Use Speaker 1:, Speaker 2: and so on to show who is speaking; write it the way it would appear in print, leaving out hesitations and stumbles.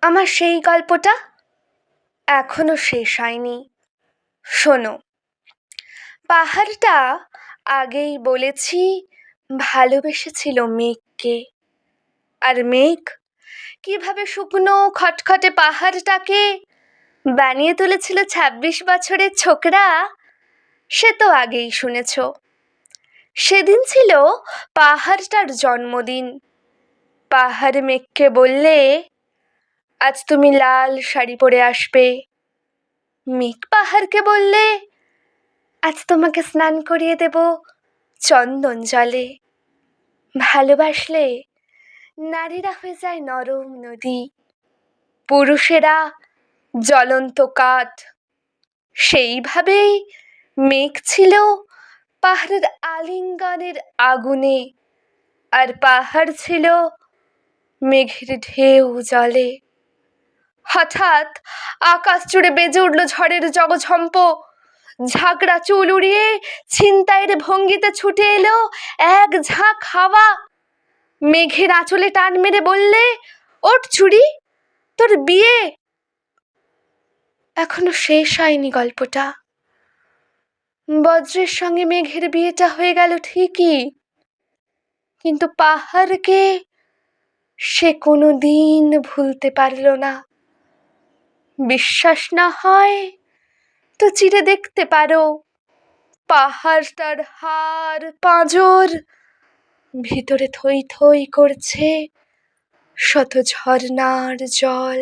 Speaker 1: আমার সেই গল্পটা এখনো শেষ হয়নি। শোনো, পাহাড়টা আগেই বলেছি ভালোবেসেছিল মেঘকে, আর মেঘ কিভাবে শুকনো খটখটে পাহাড়টাকে বানিয়ে তুলেছিল ২৬ বছরের ছোকরা, সে তো আগেই শুনেছ। সেদিন ছিল পাহাড়টার জন্মদিন। পাহাড় মেঘকে বললে, আজ তুমি লাল শাড়ি পরে আসবে। মেঘ পাহাড়কে বললে, আজ তোমাকে স্নান করিয়ে দেব চন্দন জলে। ভালোবাসলে নারীরা হয়ে যায় নরম নদী, পুরুষেরা জ্বলন্ত কাঠ। সেইভাবেই মেঘ ছিল পাহাড়ের আলিঙ্গনের আগুনে, আর পাহাড় ছিল মেঘের ঢেউ জলে। হঠাৎ আকাশ জুড়ে বেজে উঠল ঝড়ের জগঝম্প। ঝাঁকড়া চুল উড়িয়ে ছিনতাইয়ের ভঙ্গিতে ছুটে এলো এক ঝাঁক হাওয়া। মেঘের আঁচলে টান মেরে বললে, ওঠ চুড়ি, তোর বিয়ে। এখনো শেষ হয়নি গল্পটা। বজ্রের সঙ্গে মেঘের বিয়েটা হয়ে গেল ঠিকই, কিন্তু পাহাড়কে সে কোনোদিন ভুলতে পারল না। বিশ্বাস না হয় তো চিরে দেখতে পারো পাহাড়টার হাড় পাঁজর, ভিতরে থই থই করছে শত ঝর্ণার জল।